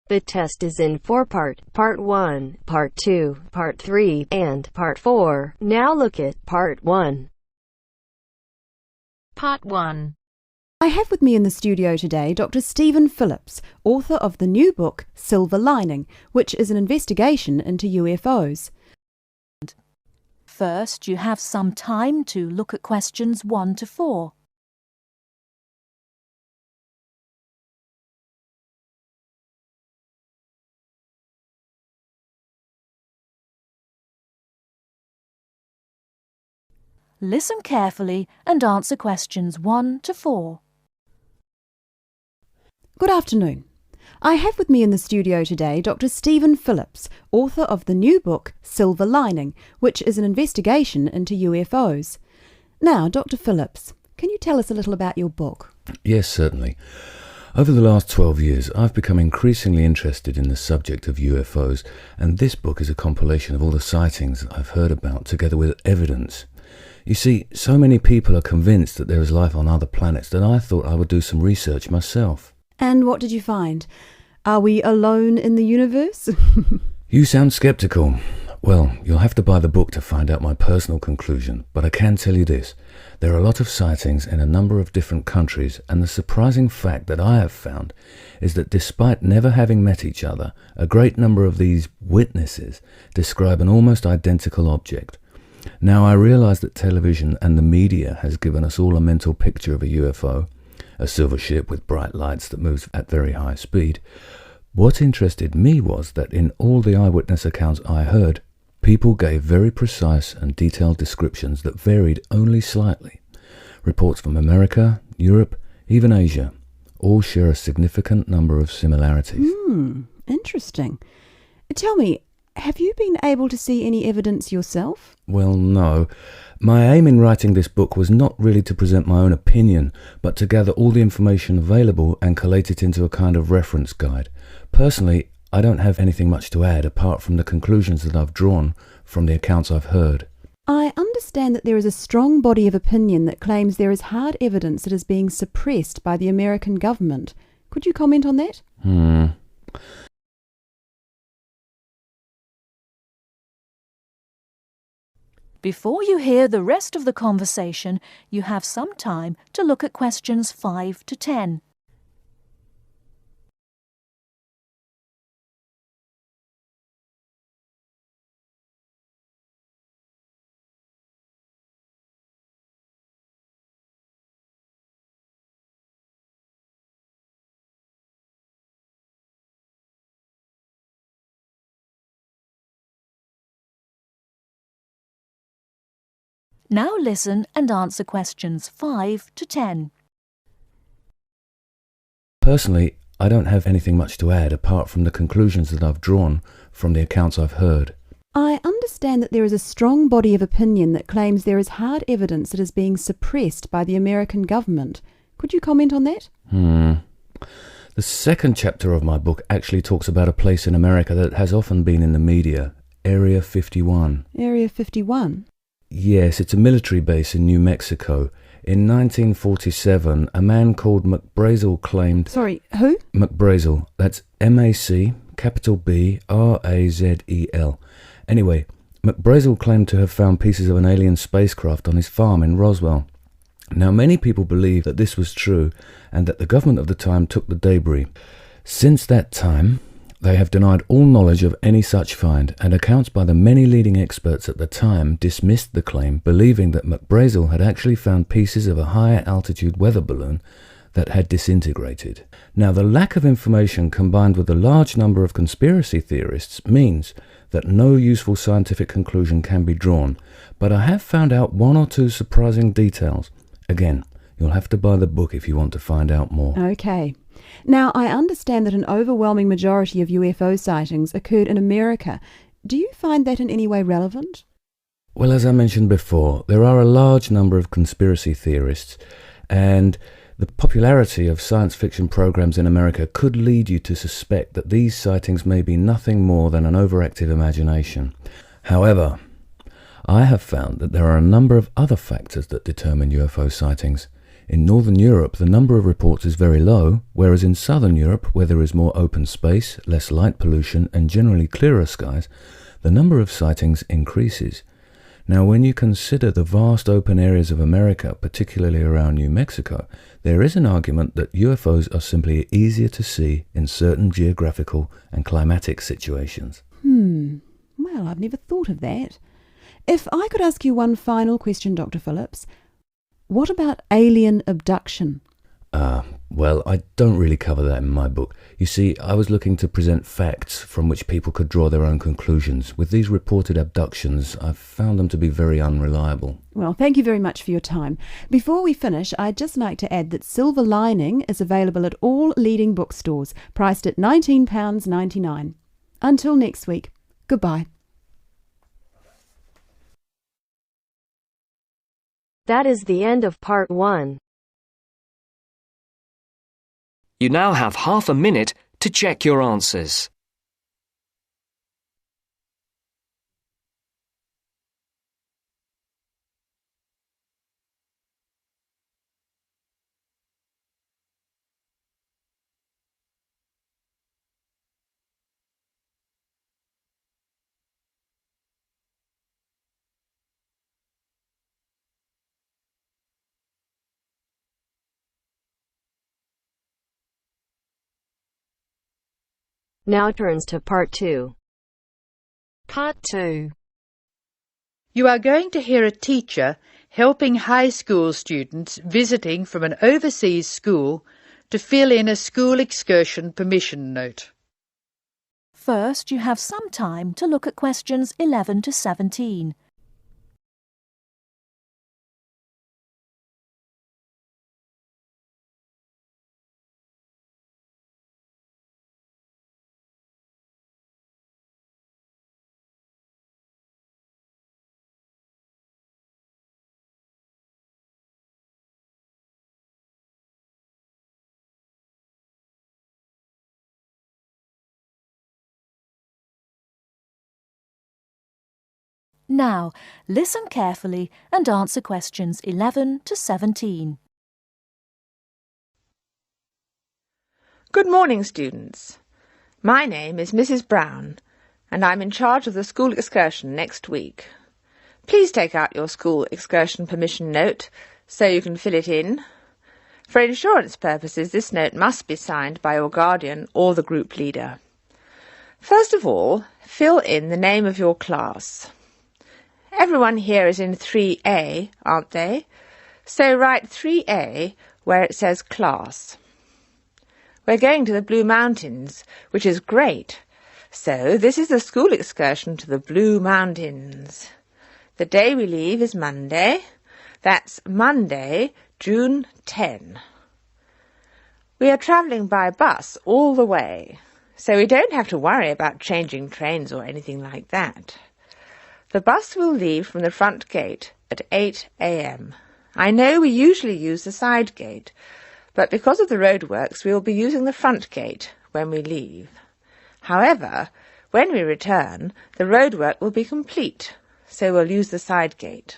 The test is in 4-part, Part 1, Part 2, Part 3, and Part 4. Now look at Part 1. Part 1. I have with me in the studio today Dr. Stephen Phillips, author of the new book Silver Lining, which is an investigation into UFOs. First, you have some time to look at questions 1 to 4. Listen carefully and answer questions 1 to 4. Good afternoon. I have with me in the studio today Dr. Stephen Phillips, author of the new book Silver Lining, which is an investigation into UFOs. Now, Dr. Phillips, can you tell us a little about your book? Yes, certainly. Over the last 12 years, I've become increasingly interested in the subject of UFOs, and this book is a compilation of all the sightings that I've heard about, together with evidence. You see, so many people are convinced that there is life on other planets that I thought I would do some research myself. And what did you find? Are we alone in the universe? You sound sceptical. Well, you'll have to buy the book to find out my personal conclusion, but I can tell you this. There are a lot of sightings in a number of different countries, and the surprising fact that I have found is that despite never having met each other, a great number of these witnesses describe an almost identical object. Now, I realize that television and the media has given us all a mental picture of a UFO, a silver ship with bright lights that moves at very high speed. What interested me was that in all the eyewitness accounts I heard, people gave very precise and detailed descriptions that varied only slightly. Reports from America, Europe, even Asia, all share a significant number of similarities. Interesting. Tell me, have you been able to see any evidence yourself? Well, no. My aim in writing this book was not really to present my own opinion, but to gather all the information available and collate it into a kind of reference guide. Personally, I don't have anything much to add apart from the conclusions that I've drawn from the accounts I've heard. I understand that there is a strong body of opinion that claims there is hard evidence that is being suppressed by the American government. Could you comment on that? Before you hear the rest of the conversation, you have some time to look at questions 5 to 10. Now listen and answer questions 5 to 10. Personally, I don't have anything much to add apart from the conclusions that I've drawn from the accounts I've heard. I understand that there is a strong body of opinion that claims there is hard evidence that is being suppressed by the American government. Could you comment on that? The second chapter of my book actually talks about a place in America that has often been in the media, Area 51. Area 51? Yes, it's a military base in New Mexico. In 1947, a man called McBrazel claimed... Sorry, who? McBrazel. That's M-A-C, capital B-R-A-Z-E-L. Anyway, McBrazel claimed to have found pieces of an alien spacecraft on his farm in Roswell. Now, many people believe that this was true and that the government of the time took the debris. Since that time, they have denied all knowledge of any such find, and accounts by the many leading experts at the time dismissed the claim, believing that McBrazel had actually found pieces of a higher altitude weather balloon that had disintegrated. Now, the lack of information combined with the large number of conspiracy theorists means that no useful scientific conclusion can be drawn, but I have found out 1 or 2 surprising details. Again, you'll have to buy the book if you want to find out more. Okay. Now, I understand that an overwhelming majority of UFO sightings occurred in America. Do you find that in any way relevant? Well, as I mentioned before, there are a large number of conspiracy theorists, and the popularity of science fiction programs in America could lead you to suspect that these sightings may be nothing more than an overactive imagination. However, I have found that there are a number of other factors that determine UFO sightings. In Northern Europe, the number of reports is very low, whereas in Southern Europe, where there is more open space, less light pollution, and generally clearer skies, the number of sightings increases. Now, when you consider the vast open areas of America, particularly around New Mexico, there is an argument that UFOs are simply easier to see in certain geographical and climatic situations. Well, I've never thought of that. If I could ask you one final question, Dr. Phillips, what about alien abduction? Well, I don't really cover that in my book. You see, I was looking to present facts from which people could draw their own conclusions. With these reported abductions, I've found them to be very unreliable. Well, thank you very much for your time. Before we finish, I'd just like to add that Silver Lining is available at all leading bookstores, priced at £19.99. Until next week, goodbye. That is the end of part 1. You now have half a minute to check your answers. Now turns to part 2. Part 2. You are going to hear a teacher helping high school students visiting from an overseas school to fill in a school excursion permission note. First, you have some time to look at questions 11 to 17. Now, listen carefully and answer questions 11 to 17. Good morning, students. My name is Mrs. Brown, and I'm in charge of the school excursion next week. Please take out your school excursion permission note so you can fill it in. For insurance purposes, this note must be signed by your guardian or the group leader. First of all, fill in the name of your class. Everyone here is in 3A, aren't they? So write 3A where it says class. We're going to the Blue Mountains, which is great. So this is the school excursion to the Blue Mountains. The day we leave is Monday. That's Monday, June 10. We are travelling by bus all the way, so we don't have to worry about changing trains or anything like that. The bus will leave from the front gate at 8 a.m. I know we usually use the side gate, but because of the roadworks we will be using the front gate when we leave. However, when we return, the roadwork will be complete, so we'll use the side gate.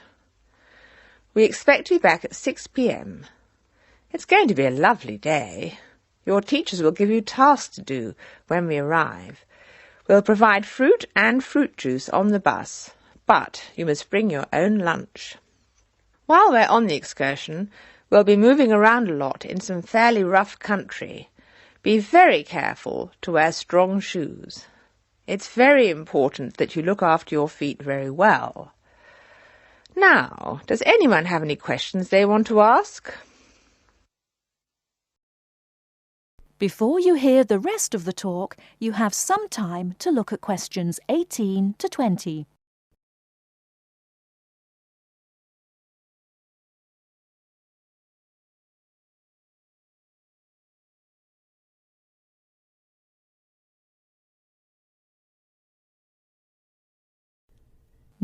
We expect to be back at 6 p.m. It's going to be a lovely day. Your teachers will give you tasks to do when we arrive. We'll provide fruit and fruit juice on the bus, but you must bring your own lunch. While we're on the excursion, we'll be moving around a lot in some fairly rough country. Be very careful to wear strong shoes. It's very important that you look after your feet very well. Now, does anyone have any questions they want to ask? Before you hear the rest of the talk, you have some time to look at questions 18 to 20.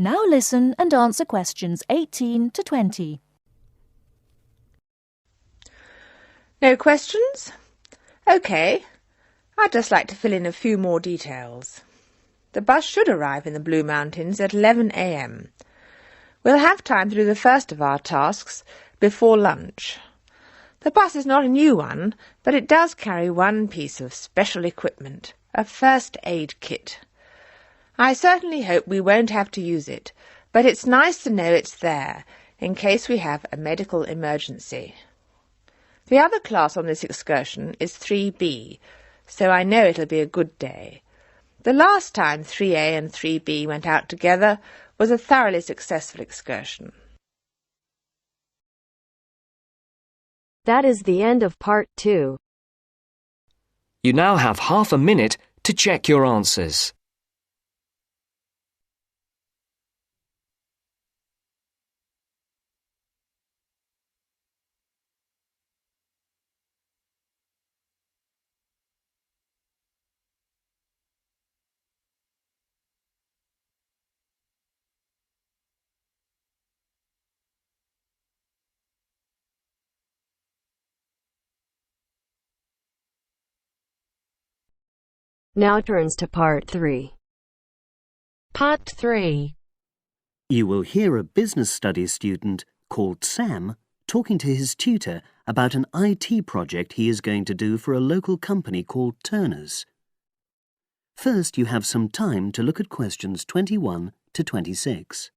Now listen and answer questions 18 to 20. No questions? OK. I'd just like to fill in a few more details. The bus should arrive in the Blue Mountains at 11 a.m. We'll have time to do the first of our tasks before lunch. The bus is not a new one, but it does carry one piece of special equipment, a first aid kit. I certainly hope we won't have to use it, but it's nice to know it's there, in case we have a medical emergency. The other class on this excursion is 3B, so I know it'll be a good day. The last time 3A and 3B went out together was a thoroughly successful excursion. That is the end of part 2. You now have half a minute to check your answers. Now turns to part 3. Part 3. You will hear a business studies student called Sam talking to his tutor about an IT project he is going to do for a local company called Turner's. First, you have some time to look at questions 21 to 26.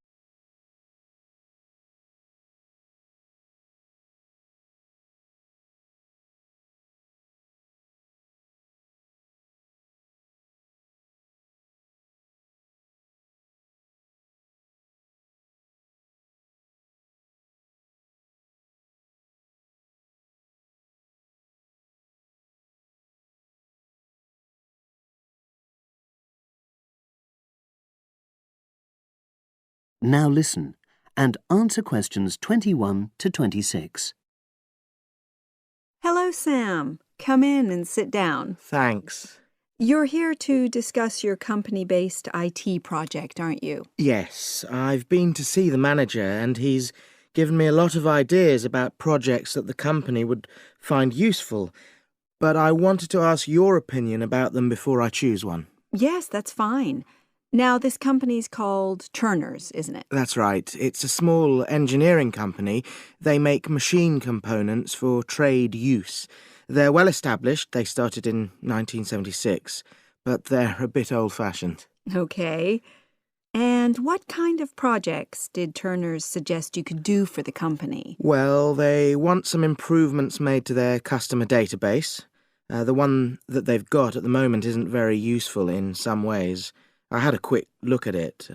Now listen and answer questions 21 to 26. Hello, Sam. Come in and sit down. Thanks. You're here to discuss your company-based IT project, aren't you? Yes, I've been to see the manager and he's given me a lot of ideas about projects that the company would find useful, but I wanted to ask your opinion about them before I choose one. Yes, that's fine. Now, this company's called Turner's, isn't it? That's right. It's a small engineering company. They make machine components for trade use. They're well established. They started in 1976, but they're a bit old-fashioned. Okay. And what kind of projects did Turner's suggest you could do for the company? Well, they want some improvements made to their customer database. The one that they've got at the moment isn't very useful in some ways. I had a quick look at it.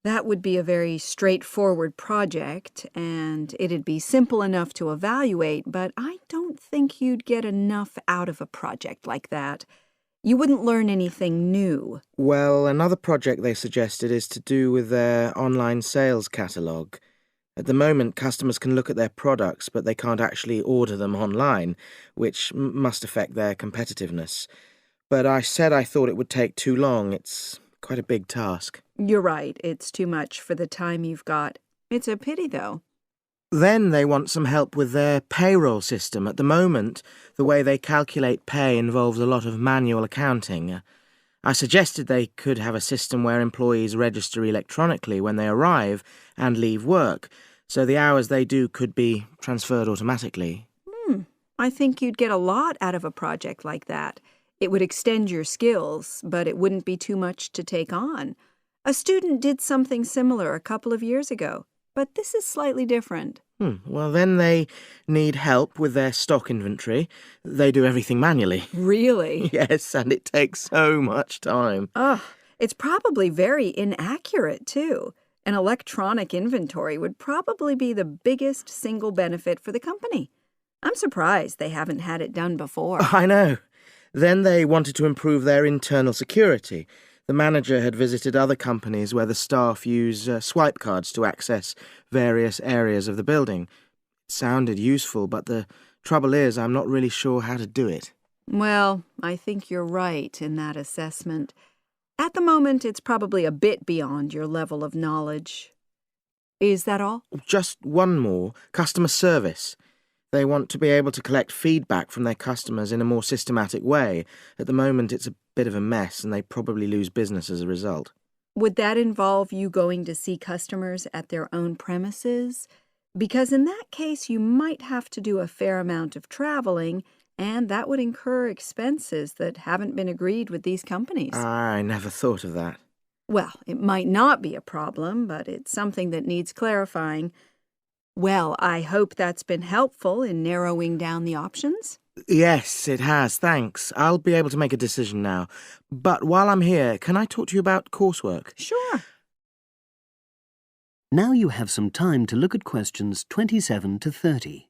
That would be a very straightforward project, and it'd be simple enough to evaluate, but I don't think you'd get enough out of a project like that. You wouldn't learn anything new. Well, another project they suggested is to do with their online sales catalogue. At the moment, customers can look at their products, but they can't actually order them online, which must affect their competitiveness. But I said I thought it would take too long. It's quite a big task. You're right. It's too much for the time you've got. It's a pity, though. Then they want some help with their payroll system. At the moment, the way they calculate pay involves a lot of manual accounting. I suggested they could have a system where employees register electronically when they arrive and leave work, so the hours they do could be transferred automatically. I think you'd get a lot out of a project like that. It would extend your skills, but it wouldn't be too much to take on. A student did something similar a couple of years ago, but this is slightly different. Well, then they need help with their stock inventory. They do everything manually. Really? Yes, and it takes so much time. It's probably very inaccurate, too. An electronic inventory would probably be the biggest single benefit for the company. I'm surprised they haven't had it done before. I know. Then they wanted to improve their internal security. The manager had visited other companies where the staff use swipe cards to access various areas of the building. It sounded useful, but the trouble is I'm not really sure how to do it. Well, I think you're right in that assessment. At the moment, it's probably a bit beyond your level of knowledge. Is that all? Just one more. Customer service. They want to be able to collect feedback from their customers in a more systematic way. At the moment, it's a bit of a mess, and they probably lose business as a result. Would that involve you going to see customers at their own premises? because in that case you might have to do a fair amount of traveling, and that would incur expenses that haven't been agreed with these companies. I never thought of that. Well, it might not be a problem, but it's something that needs clarifying. Well, I hope that's been helpful in narrowing down the options. Yes, it has, thanks. I'll be able to make a decision now. But while I'm here, can I talk to you about coursework? Sure. Now you have some time to look at questions 27 to 30.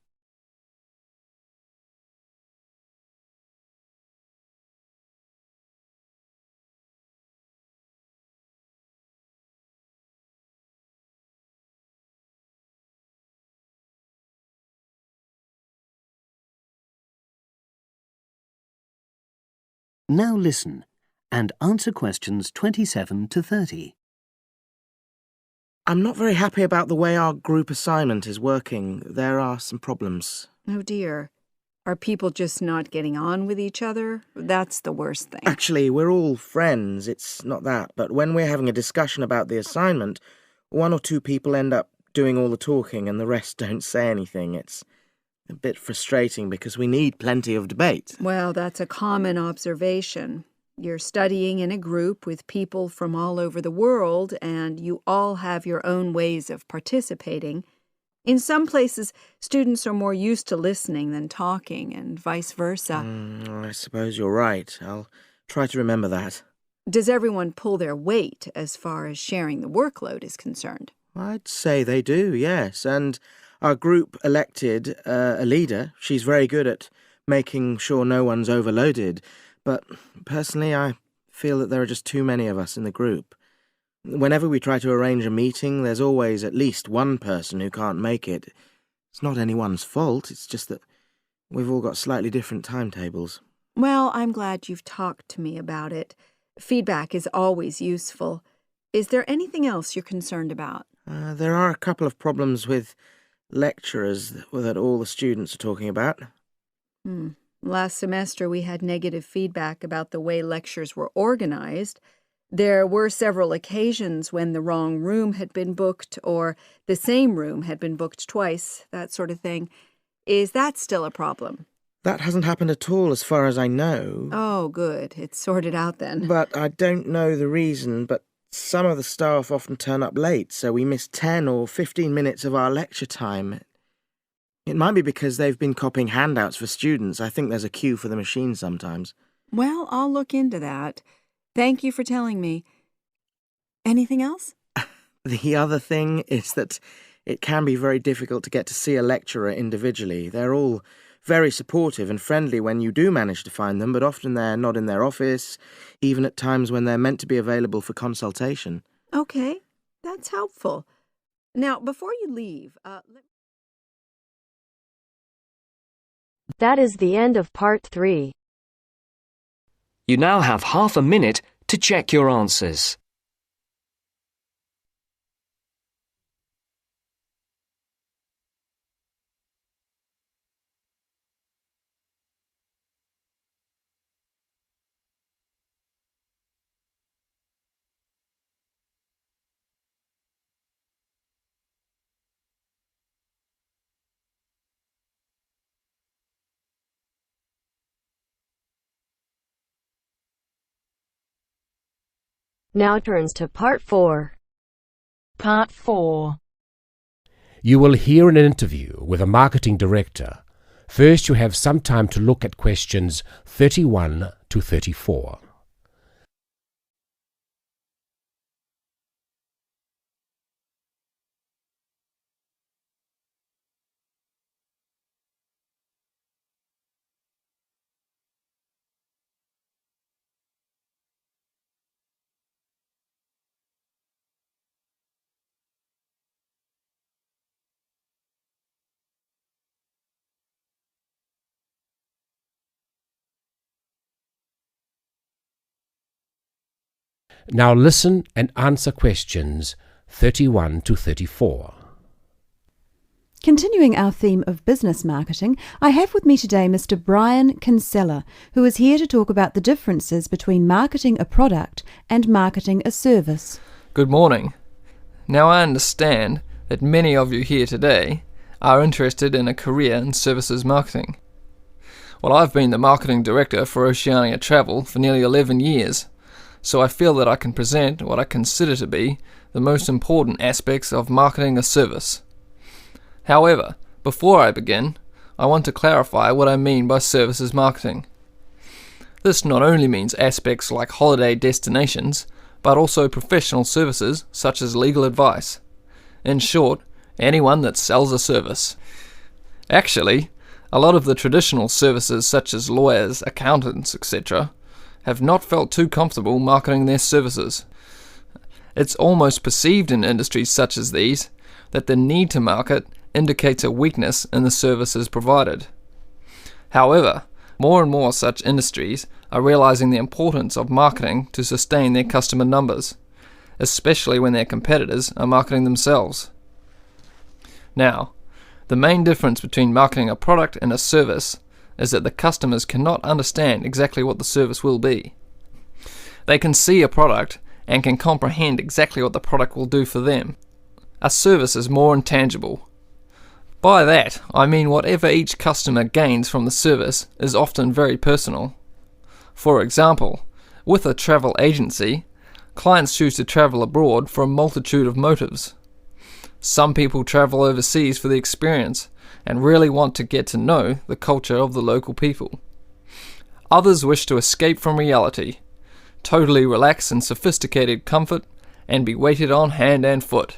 Now listen and answer questions 27 to 30. I'm not very happy about the way our group assignment is working. There are some problems. Oh dear. Are people just not getting on with each other? That's the worst thing. Actually, we're all friends, it's not that. But when we're having a discussion about the assignment, one or two people end up doing all the talking and the rest don't say anything. It's a bit frustrating because we need plenty of debate. Well, that's a common observation. You're studying in a group with people from all over the world, and you all have your own ways of participating. In some places, students are more used to listening than talking, and vice versa. I suppose you're right. I'll try to remember that. Does everyone pull their weight as far as sharing the workload is concerned? I'd say they do, yes. And our group elected a leader. She's very good at making sure no one's overloaded. But personally, I feel that there are just too many of us in the group. Whenever we try to arrange a meeting, there's always at least one person who can't make it. It's not anyone's fault, it's just that we've all got slightly different timetables. Well, I'm glad you've talked to me about it. Feedback is always useful. Is there anything else you're concerned about? There are a couple of problems with lecturers that all the students are talking about. Last semester we had negative feedback about the way lectures were organized. There were several occasions when the wrong room had been booked or the same room had been booked twice, that sort of thing. Is that still a problem? That hasn't happened at all as far as I know. Oh, good. It's sorted out then. But I don't know the reason, but some of the staff often turn up late, so we miss 10 or 15 minutes of our lecture time. It might be because they've been copying handouts for students. I think there's a queue for the machine sometimes. Well, I'll look into that. Thank you for telling me. Anything else? The other thing is that it can be very difficult to get to see a lecturer individually. They're all very supportive and friendly when you do manage to find them, but often they're not in their office, even at times when they're meant to be available for consultation. Okay, that's helpful. Now, before you leave, That is the end of part 3. You now have half a minute to check your answers. Now turns to part 4. Part 4. You will hear an interview with a marketing director. First, you have some time to look at questions 31 to 34. Now listen and answer questions 31 to 34. Continuing our theme of business marketing, I have with me today Mr. Brian Kinsella, who is here to talk about the differences between marketing a product and marketing a service. Good morning. Now I understand that many of you here today are interested in a career in services marketing. Well, I've been the marketing director for Oceania Travel for nearly 11 years, so I feel that I can present what I consider to be the most important aspects of marketing a service. However, before I begin, I want to clarify what I mean by services marketing. This not only means aspects like holiday destinations, but also professional services such as legal advice. In short, anyone that sells a service. Actually, a lot of the traditional services such as lawyers, accountants, etc. have not felt too comfortable marketing their services. It's almost perceived in industries such as these that the need to market indicates a weakness in the services provided. However, more and more such industries are realizing the importance of marketing to sustain their customer numbers, especially when their competitors are marketing themselves. Now, the main difference between marketing a product and a service is that the customers cannot understand exactly what the service will be. They can see a product and can comprehend exactly what the product will do for them. A service is more intangible. By that, I mean whatever each customer gains from the service is often very personal. For example, with a travel agency, clients choose to travel abroad for a multitude of motives. Some people travel overseas for the experience and really want to get to know the culture of the local people. Others wish to escape from reality, totally relax in sophisticated comfort, and be waited on hand and foot.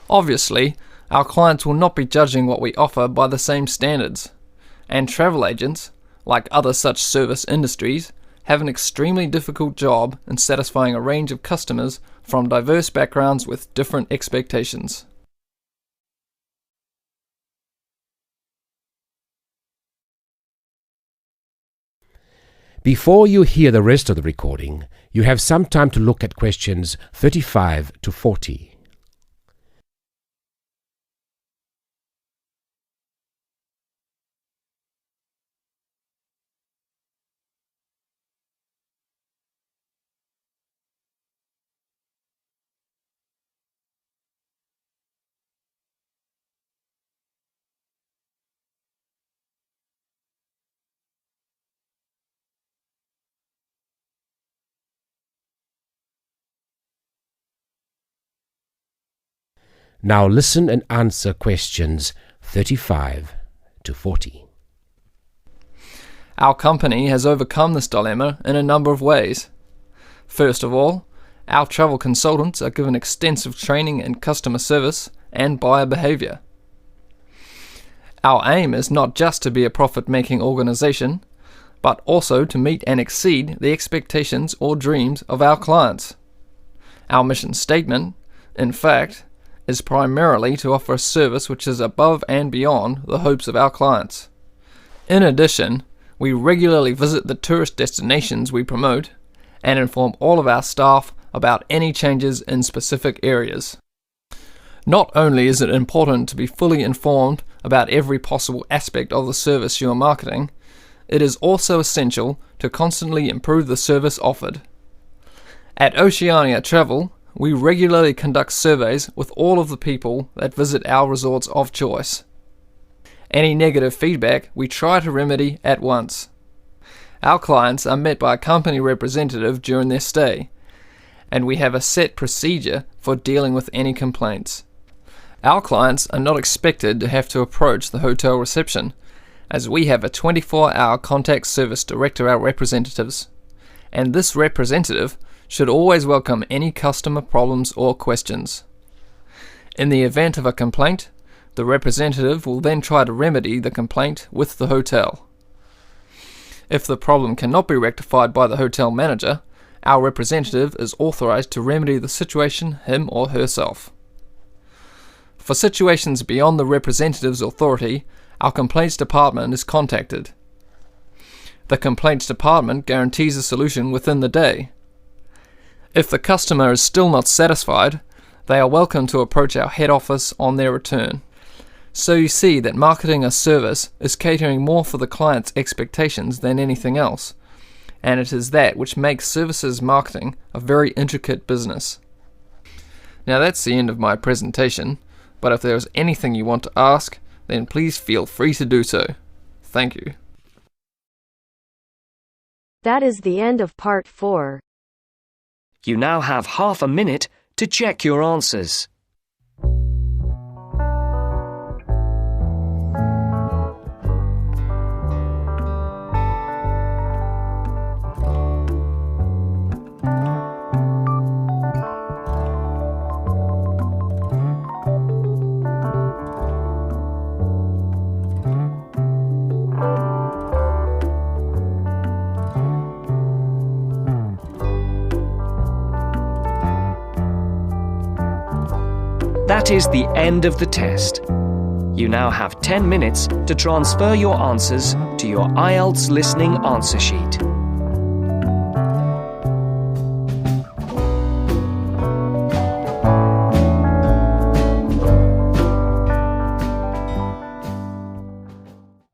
Obviously, our clients will not be judging what we offer by the same standards, and travel agents, like other such service industries, have an extremely difficult job in satisfying a range of customers from diverse backgrounds with different expectations. Before you hear the rest of the recording, you have some time to look at questions 35 to 40. Now listen and answer questions 35 to 40. Our company has overcome this dilemma in a number of ways. First of all, our travel consultants are given extensive training in customer service and buyer behavior. Our aim is not just to be a profit-making organization, but also to meet and exceed the expectations or dreams of our clients. Our mission statement, in fact, is primarily to offer a service which is above and beyond the hopes of our clients. In addition, we regularly visit the tourist destinations we promote and inform all of our staff about any changes in specific areas. Not only is it important to be fully informed about every possible aspect of the service you are marketing, it is also essential to constantly improve the service offered. At Oceania Travel, we regularly conduct surveys with all of the people that visit our resorts of choice. Any negative feedback we try to remedy at once. Our clients are met by a company representative during their stay, and we have a set procedure for dealing with any complaints. Our clients are not expected to have to approach the hotel reception, as we have a 24-hour contact service direct to our representatives, and this representative should always welcome any customer problems or questions. In the event of a complaint, the representative will then try to remedy the complaint with the hotel. If the problem cannot be rectified by the hotel manager, our representative is authorized to remedy the situation him or herself. For situations beyond the representative's authority, our complaints department is contacted. The complaints department guarantees a solution within the day. If the customer is still not satisfied, they are welcome to approach our head office on their return. So you see that marketing a service is catering more for the client's expectations than anything else, and it is that which makes services marketing a very intricate business. Now that's the end of my presentation, But if there is anything you want to ask, then please feel free to do so. Thank you. That is the end of part 4. You now have half a minute to check your answers. That is the end of the test. You now have 10 minutes to transfer your answers to your Ielts listening answer sheet.